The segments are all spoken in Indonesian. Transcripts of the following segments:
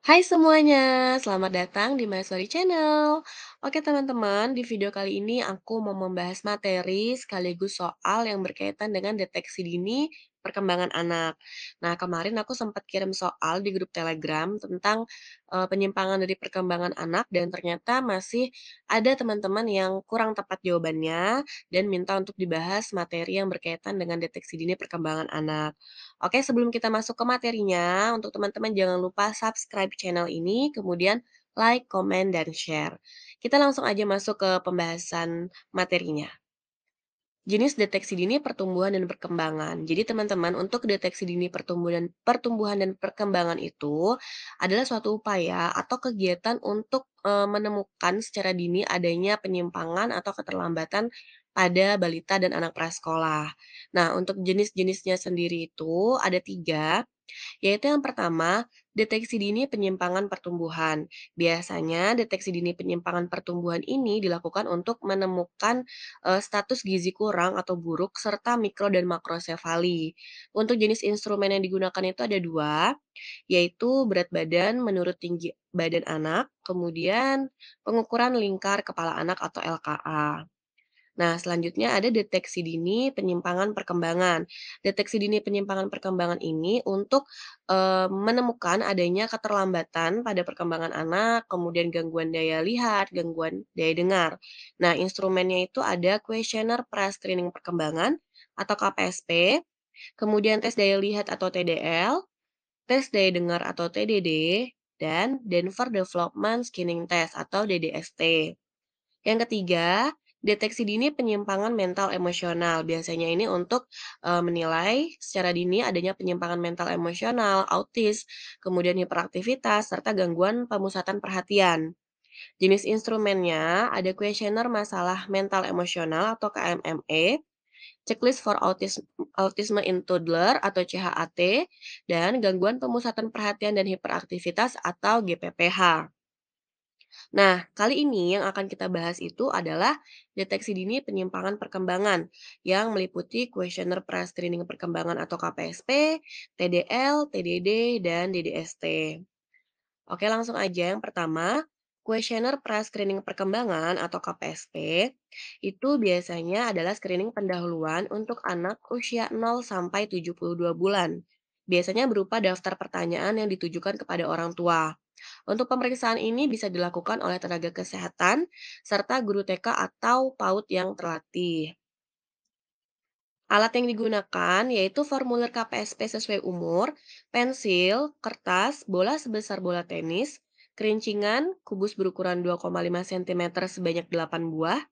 Hai semuanya, selamat datang di Mahasiswa Channel. Oke teman-teman, di video kali ini aku mau membahas materi sekaligus soal yang berkaitan dengan deteksi dini perkembangan anak. Nah, kemarin aku sempat kirim soal di grup Telegram tentang penyimpangan dari perkembangan anak dan ternyata masih ada teman-teman yang kurang tepat jawabannya dan minta untuk dibahas materi yang berkaitan dengan deteksi dini perkembangan anak. Oke, sebelum kita masuk ke materinya, untuk teman-teman jangan lupa subscribe channel ini, kemudian like, comment, dan share. Kita langsung aja masuk ke pembahasan materinya. Jenis deteksi dini pertumbuhan dan perkembangan. Jadi teman-teman, untuk deteksi dini pertumbuhan dan perkembangan itu adalah suatu upaya atau kegiatan untuk menemukan secara dini adanya penyimpangan atau keterlambatan pada balita dan anak prasekolah. Nah, untuk jenis-jenisnya sendiri itu ada tiga, yaitu yang pertama, deteksi dini penyimpangan pertumbuhan. Biasanya deteksi dini penyimpangan pertumbuhan ini dilakukan untuk menemukan status gizi kurang atau buruk serta mikro dan makrosefali. Untuk jenis instrumen yang digunakan itu ada dua, yaitu berat badan menurut tinggi badan anak, kemudian pengukuran lingkar kepala anak atau LKA. Nah, selanjutnya ada deteksi dini penyimpangan perkembangan. Deteksi dini penyimpangan perkembangan ini untuk menemukan adanya keterlambatan pada perkembangan anak, kemudian gangguan daya lihat, gangguan daya dengar. Nah, instrumennya itu ada kuesioner pra-screening perkembangan atau KPSP, kemudian tes daya lihat atau TDL, tes daya dengar atau TDD, dan Denver Development Skinning Test atau DDST. Yang ketiga, deteksi dini penyimpangan mental emosional. Biasanya ini untuk menilai secara dini adanya penyimpangan mental emosional, autis, kemudian hiperaktivitas, serta gangguan pemusatan perhatian. Jenis instrumennya ada kuesioner masalah mental emosional atau KMME, checklist for autism in toddler atau CHAT, dan gangguan pemusatan perhatian dan hiperaktivitas atau GPPH. Nah, kali ini yang akan kita bahas itu adalah deteksi dini penyimpangan perkembangan yang meliputi kuesioner pra-screening perkembangan atau KPSP, TDL, TDD, dan DDST. Oke, langsung aja. Yang pertama, kuesioner pra-screening perkembangan atau KPSP itu biasanya adalah screening pendahuluan untuk anak usia 0 sampai 72 bulan. Biasanya berupa daftar pertanyaan yang ditujukan kepada orang tua. Untuk pemeriksaan ini bisa dilakukan oleh tenaga kesehatan serta guru TK atau PAUD yang terlatih. Alat yang digunakan yaitu formulir KPSP sesuai umur, pensil, kertas, bola sebesar bola tenis, kerincingan, kubus berukuran 2,5 cm sebanyak 8 buah,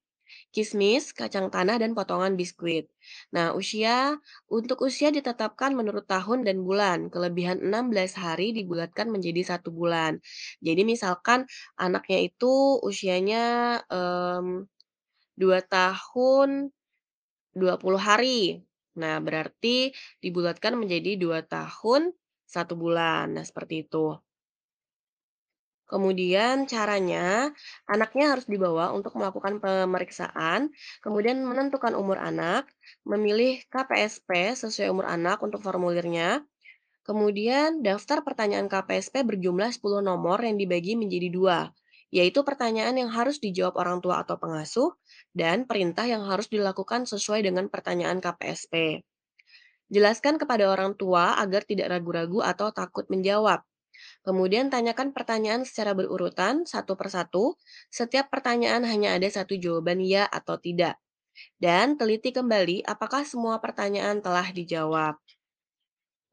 kismis, kacang tanah, dan potongan biskuit. Nah, untuk usia ditetapkan menurut tahun dan bulan. Kelebihan 16 hari dibulatkan menjadi 1 bulan. Jadi misalkan anaknya itu usianya 2 tahun 20 hari. Nah, berarti dibulatkan menjadi 2 tahun 1 bulan. Nah, seperti itu. Kemudian caranya, anaknya harus dibawa untuk melakukan pemeriksaan, kemudian menentukan umur anak, memilih KPSP sesuai umur anak untuk formulirnya, kemudian daftar pertanyaan KPSP berjumlah 10 nomor yang dibagi menjadi dua, yaitu pertanyaan yang harus dijawab orang tua atau pengasuh, dan perintah yang harus dilakukan sesuai dengan pertanyaan KPSP. Jelaskan kepada orang tua agar tidak ragu-ragu atau takut menjawab. Kemudian tanyakan pertanyaan secara berurutan, satu persatu. Setiap pertanyaan hanya ada satu jawaban ya atau tidak. Dan teliti kembali apakah semua pertanyaan telah dijawab.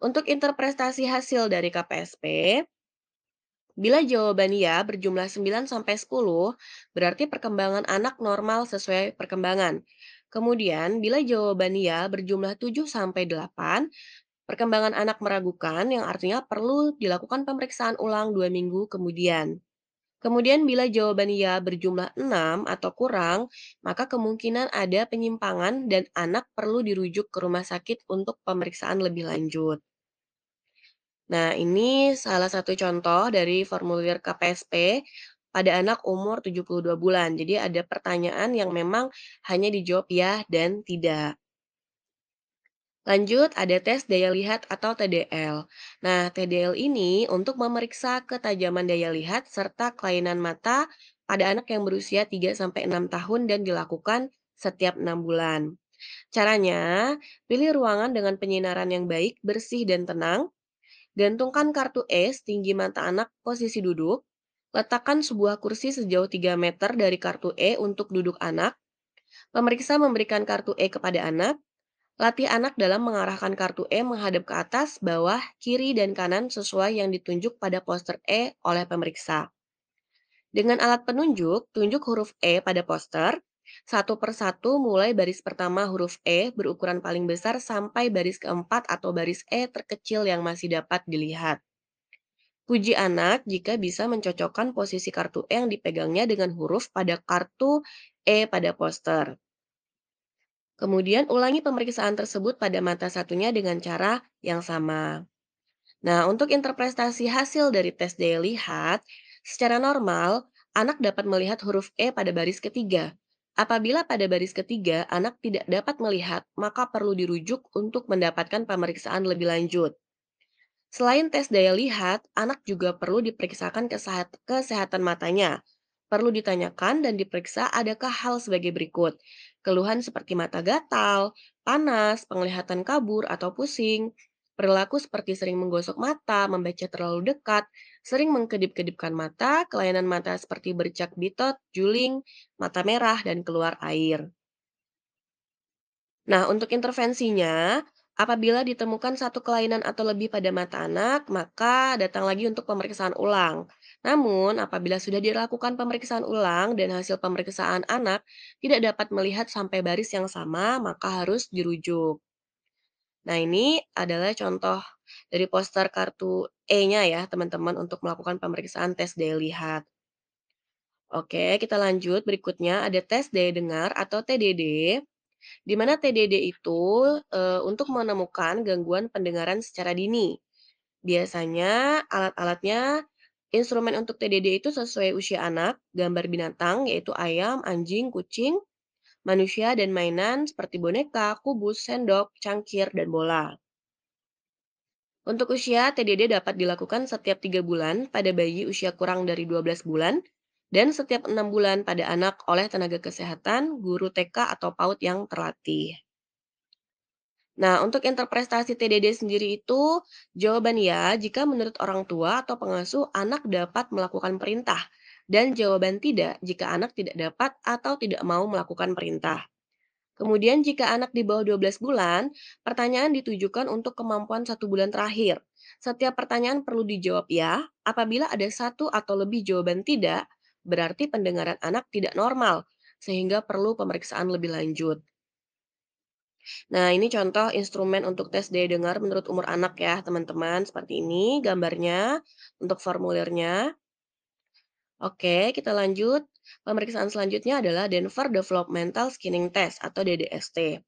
Untuk interpretasi hasil dari KPSP, bila jawaban ya berjumlah 9 sampai 10, berarti perkembangan anak normal sesuai perkembangan. Kemudian, bila jawaban ya berjumlah 7 sampai 8, perkembangan anak meragukan yang artinya perlu dilakukan pemeriksaan ulang 2 minggu kemudian. Kemudian bila jawaban ya berjumlah 6 atau kurang, maka kemungkinan ada penyimpangan dan anak perlu dirujuk ke rumah sakit untuk pemeriksaan lebih lanjut. Nah, ini salah satu contoh dari formulir KPSP pada anak umur 72 bulan. Jadi ada pertanyaan yang memang hanya dijawab ya dan tidak. Lanjut, ada tes daya lihat atau TDL. Nah, TDL ini untuk memeriksa ketajaman daya lihat serta kelainan mata pada anak yang berusia 3 sampai 6 tahun dan dilakukan setiap 6 bulan. Caranya, pilih ruangan dengan penyinaran yang baik, bersih, dan tenang. Gantungkan kartu E setinggi mata anak posisi duduk. Letakkan sebuah kursi sejauh 3 meter dari kartu E untuk duduk anak. Pemeriksa memberikan kartu E kepada anak. Latih anak dalam mengarahkan kartu E menghadap ke atas, bawah, kiri, dan kanan sesuai yang ditunjuk pada poster E oleh pemeriksa. Dengan alat penunjuk, tunjuk huruf E pada poster. Satu persatu mulai baris pertama huruf E berukuran paling besar sampai baris keempat atau baris E terkecil yang masih dapat dilihat. Puji anak jika bisa mencocokkan posisi kartu E yang dipegangnya dengan huruf pada kartu E pada poster. Kemudian ulangi pemeriksaan tersebut pada mata satunya dengan cara yang sama. Nah, untuk interpretasi hasil dari tes daya lihat, secara normal, anak dapat melihat huruf E pada baris ketiga. Apabila pada baris ketiga anak tidak dapat melihat, maka perlu dirujuk untuk mendapatkan pemeriksaan lebih lanjut. Selain tes daya lihat, anak juga perlu diperiksakan kesehatan matanya. Perlu ditanyakan dan diperiksa adakah hal sebagai berikut. Keluhan seperti mata gatal, panas, penglihatan kabur atau pusing, perilaku seperti sering menggosok mata, membaca terlalu dekat, sering mengkedip-kedipkan mata, kelainan mata seperti bercak bitot, juling, mata merah, dan keluar air. Nah, untuk intervensinya, apabila ditemukan satu kelainan atau lebih pada mata anak, maka datang lagi untuk pemeriksaan ulang. Namun, apabila sudah dilakukan pemeriksaan ulang dan hasil pemeriksaan anak tidak dapat melihat sampai baris yang sama, maka harus dirujuk. Nah, ini adalah contoh dari poster kartu E-nya ya, teman-teman, untuk melakukan pemeriksaan tes daya lihat. Oke, kita lanjut. Berikutnya ada tes daya dengar atau TDD. Di mana TDD itu untuk menemukan gangguan pendengaran secara dini. Biasanya alat-alatnya, instrumen untuk TDD itu sesuai usia anak, gambar binatang yaitu ayam, anjing, kucing, manusia, dan mainan seperti boneka, kubus, sendok, cangkir, dan bola. Untuk usia, TDD dapat dilakukan setiap 3 bulan pada bayi usia kurang dari 12 bulan dan setiap 6 bulan pada anak oleh tenaga kesehatan, guru TK atau PAUD yang terlatih. Nah, untuk interpretasi TDD sendiri itu, jawaban ya jika menurut orang tua atau pengasuh anak dapat melakukan perintah, dan jawaban tidak jika anak tidak dapat atau tidak mau melakukan perintah. Kemudian jika anak di bawah 12 bulan, pertanyaan ditujukan untuk kemampuan 1 bulan terakhir. Setiap pertanyaan perlu dijawab ya, apabila ada satu atau lebih jawaban tidak, berarti pendengaran anak tidak normal, sehingga perlu pemeriksaan lebih lanjut. Nah, ini contoh instrumen untuk tes daya dengar menurut umur anak ya, teman-teman. Seperti ini gambarnya untuk formulirnya. Oke, kita lanjut. Pemeriksaan selanjutnya adalah Denver Developmental Skinning Test atau DDST.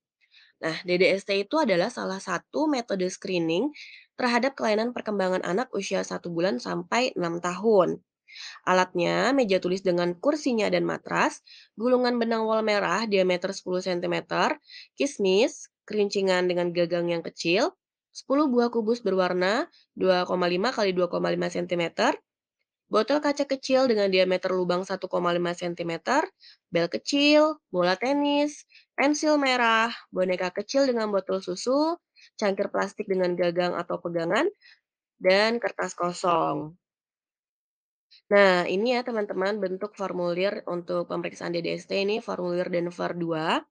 Nah, DDST itu adalah salah satu metode screening terhadap kelainan perkembangan anak usia 1 bulan sampai 6 tahun. Alatnya meja tulis dengan kursinya dan matras, gulungan benang wol merah diameter 10 cm, kismis, kerincingan dengan gagang yang kecil, 10 buah kubus berwarna 2,5 kali 2,5 cm, botol kaca kecil dengan diameter lubang 1,5 cm, bel kecil, bola tenis, pensil merah, boneka kecil dengan botol susu, cangkir plastik dengan gagang atau pegangan, dan kertas kosong. Nah, ini ya teman-teman bentuk formulir untuk pemeriksaan DDST ini formulir Denver 2.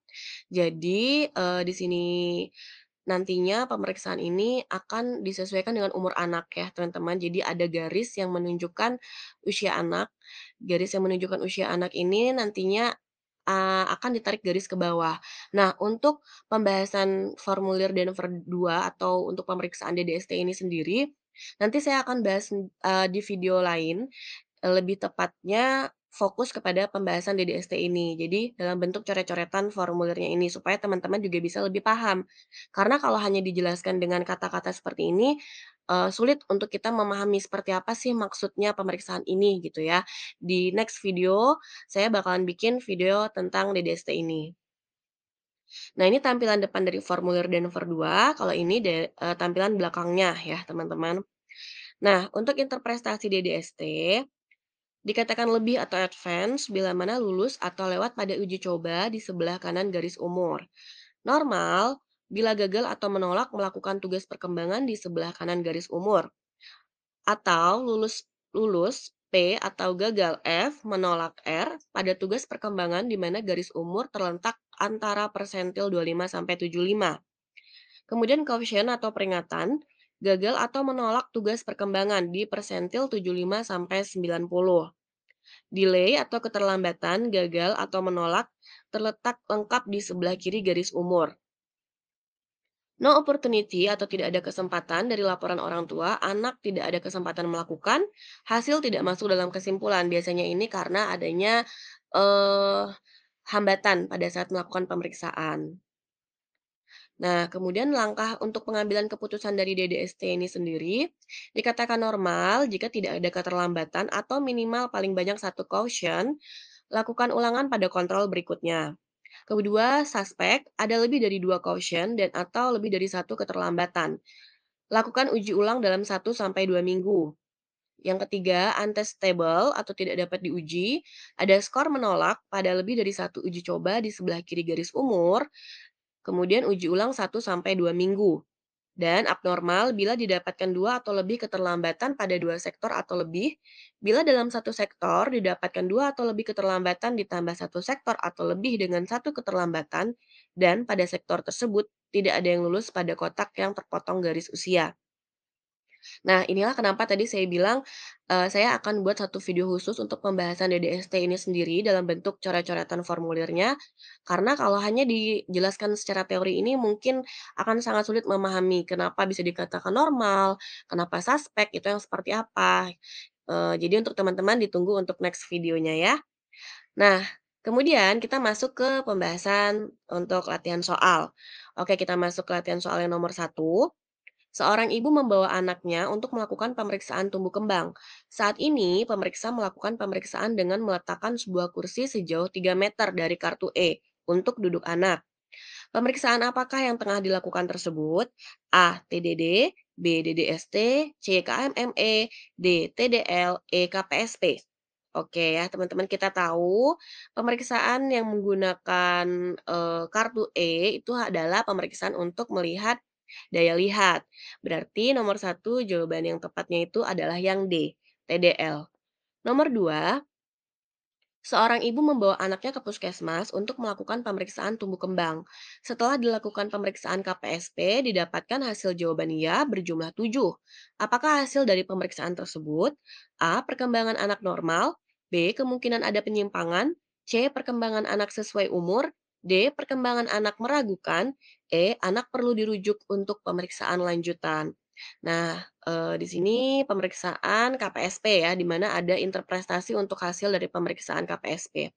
Jadi, di sini nantinya pemeriksaan ini akan disesuaikan dengan umur anak ya teman-teman. Jadi ada garis yang menunjukkan usia anak. Garis yang menunjukkan usia anak ini nantinya, akan ditarik garis ke bawah. Nah, untuk pembahasan formulir Denver 2 atau untuk pemeriksaan DDST ini sendiri, nanti saya akan bahas, di video lain. Lebih tepatnya fokus kepada pembahasan DDST ini. Jadi dalam bentuk coret-coretan formulirnya ini supaya teman-teman juga bisa lebih paham. Karena kalau hanya dijelaskan dengan kata-kata seperti ini, sulit untuk kita memahami seperti apa sih maksudnya pemeriksaan ini gitu ya. Di next video saya bakalan bikin video tentang DDST ini. Nah, ini tampilan depan dari formulir Denver 2, kalau ini tampilan belakangnya ya, teman-teman. Nah, untuk interpretasi DDST, dikatakan lebih atau advance bila mana lulus atau lewat pada uji coba di sebelah kanan garis umur. Normal, bila gagal atau menolak melakukan tugas perkembangan di sebelah kanan garis umur. Atau lulus lulus P atau gagal F, menolak R pada tugas perkembangan di mana garis umur terletak antara persentil 25 sampai 75. Kemudian caution atau peringatan, gagal atau menolak tugas perkembangan di persentil 75 sampai 90. Delay atau keterlambatan, gagal atau menolak terletak lengkap di sebelah kiri garis umur. No opportunity atau tidak ada kesempatan dari laporan orang tua, anak tidak ada kesempatan melakukan, hasil tidak masuk dalam kesimpulan. Biasanya ini karena adanya eh, hambatan pada saat melakukan pemeriksaan. Nah, kemudian langkah untuk pengambilan keputusan dari DDST ini sendiri dikatakan normal jika tidak ada keterlambatan atau minimal paling banyak satu caution, lakukan ulangan pada kontrol berikutnya. Kedua, suspek ada lebih dari dua caution dan atau lebih dari satu keterlambatan. Lakukan uji ulang dalam 1 sampai 2 minggu. Yang ketiga, untestable atau tidak dapat diuji, ada skor menolak pada lebih dari satu uji coba di sebelah kiri garis umur, kemudian uji ulang 1 sampai 2 minggu. Dan abnormal bila didapatkan dua atau lebih keterlambatan pada dua sektor atau lebih, bila dalam satu sektor didapatkan dua atau lebih keterlambatan ditambah satu sektor atau lebih dengan satu keterlambatan, dan pada sektor tersebut tidak ada yang lulus pada kotak yang terpotong garis usia. Nah, inilah kenapa tadi saya bilang, saya akan buat satu video khusus untuk pembahasan DDST ini sendiri dalam bentuk coret-coretan formulirnya, karena kalau hanya dijelaskan secara teori ini mungkin akan sangat sulit memahami kenapa bisa dikatakan normal, kenapa suspek, itu yang seperti apa. Jadi untuk teman-teman ditunggu untuk next videonya ya. Nah, kemudian kita masuk ke pembahasan untuk latihan soal. Oke, kita masuk ke latihan soal yang nomor 1. Seorang ibu membawa anaknya untuk melakukan pemeriksaan tumbuh kembang. Saat ini, pemeriksa melakukan pemeriksaan dengan meletakkan sebuah kursi sejauh 3 meter dari kartu E untuk duduk anak. Pemeriksaan apakah yang tengah dilakukan tersebut? A. TDD, B. DDST, C. KMME, D. TDL, E. KPSP. Oke ya, teman-teman kita tahu pemeriksaan yang menggunakan kartu E itu adalah pemeriksaan untuk melihat daya lihat. Berarti nomor satu jawaban yang tepatnya itu adalah yang D, TDL. Nomor 2, seorang ibu membawa anaknya ke puskesmas untuk melakukan pemeriksaan tumbuh kembang. Setelah dilakukan pemeriksaan KPSP, didapatkan hasil jawaban iya berjumlah 7. Apakah hasil dari pemeriksaan tersebut? A. Perkembangan anak normal. B. Kemungkinan ada penyimpangan. C. Perkembangan anak sesuai umur. D. Perkembangan anak meragukan. E. Anak perlu dirujuk untuk pemeriksaan lanjutan. Nah, di sini pemeriksaan KPSP ya, di mana ada interpretasi untuk hasil dari pemeriksaan KPSP.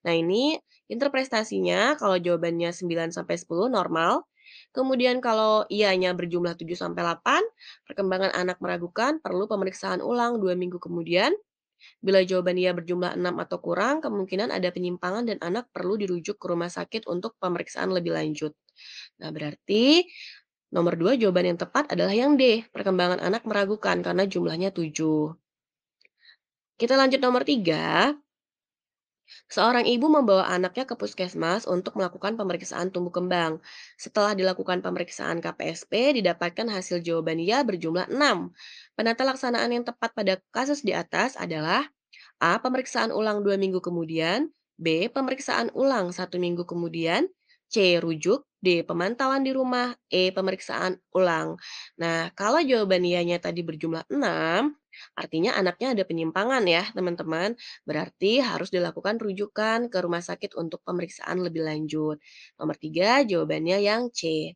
Nah, ini interpretasinya kalau jawabannya 9 sampai 10 normal, kemudian kalau iyanya berjumlah 7 sampai 8, perkembangan anak meragukan, perlu pemeriksaan ulang 2 minggu kemudian. Bila jawaban iya berjumlah 6 atau kurang, kemungkinan ada penyimpangan dan anak perlu dirujuk ke rumah sakit untuk pemeriksaan lebih lanjut. Nah, berarti nomor 2 jawaban yang tepat adalah yang D, perkembangan anak meragukan karena jumlahnya 7. Kita lanjut nomor 3. Seorang ibu membawa anaknya ke puskesmas untuk melakukan pemeriksaan tumbuh kembang. Setelah dilakukan pemeriksaan KPSP, didapatkan hasil jawaban iya berjumlah 6. Penata laksanaan yang tepat pada kasus di atas adalah A. Pemeriksaan ulang 2 minggu kemudian. B. Pemeriksaan ulang 1 minggu kemudian. C. Rujuk. D. Pemantauan di rumah. E. Pemeriksaan ulang. Nah, kalau jawaban ianya tadi berjumlah 6, artinya anaknya ada penyimpangan ya, teman-teman. Berarti harus dilakukan rujukan ke rumah sakit untuk pemeriksaan lebih lanjut. Nomor 3, jawabannya yang C.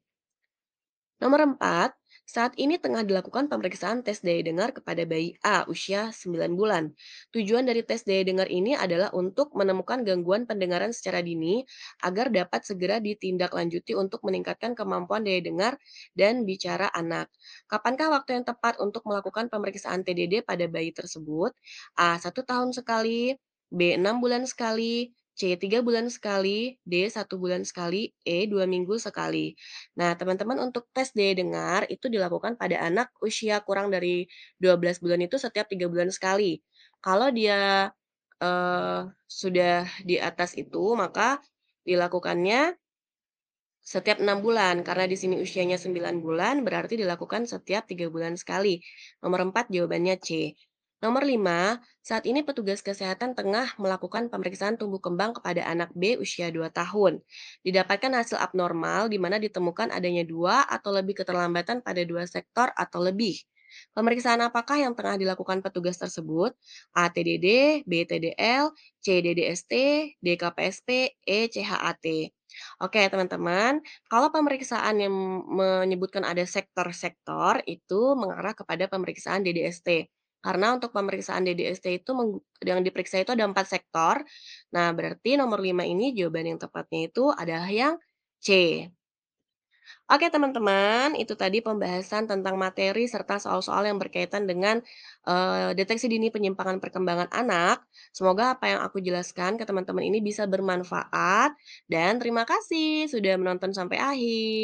Nomor 4, saat ini tengah dilakukan pemeriksaan tes daya dengar kepada bayi A usia 9 bulan. Tujuan dari tes daya dengar ini adalah untuk menemukan gangguan pendengaran secara dini agar dapat segera ditindaklanjuti untuk meningkatkan kemampuan daya dengar dan bicara anak. Kapankah waktu yang tepat untuk melakukan pemeriksaan TDD pada bayi tersebut? A. 1 tahun sekali, B. 6 bulan sekali, C, 3 bulan sekali, D, 1 bulan sekali, E, 2 minggu sekali. Nah, teman-teman untuk tes daya dengar itu dilakukan pada anak usia kurang dari 12 bulan itu setiap 3 bulan sekali. Kalau dia sudah di atas itu, maka dilakukannya setiap 6 bulan, karena di sini usianya 9 bulan, berarti dilakukan setiap 3 bulan sekali. Nomor 4 jawabannya C. Nomor 5 saat ini petugas kesehatan tengah melakukan pemeriksaan tumbuh kembang kepada anak B usia 2 tahun. Didapatkan hasil abnormal di mana ditemukan adanya dua atau lebih keterlambatan pada dua sektor atau lebih. Pemeriksaan apakah yang tengah dilakukan petugas tersebut? A. TDD, B. TDL, C. DDST, D. KPSP, E. CHAT. Oke, teman-teman, kalau pemeriksaan yang menyebutkan ada sektor-sektor itu mengarah kepada pemeriksaan DDST. Karena untuk pemeriksaan DDST itu yang diperiksa itu ada 4 sektor. Nah, berarti nomor 5 ini jawaban yang tepatnya itu adalah yang C. Oke, teman-teman, itu tadi pembahasan tentang materi serta soal-soal yang berkaitan dengan deteksi dini penyimpangan perkembangan anak. Semoga apa yang aku jelaskan ke teman-teman ini bisa bermanfaat dan terima kasih sudah menonton sampai akhir.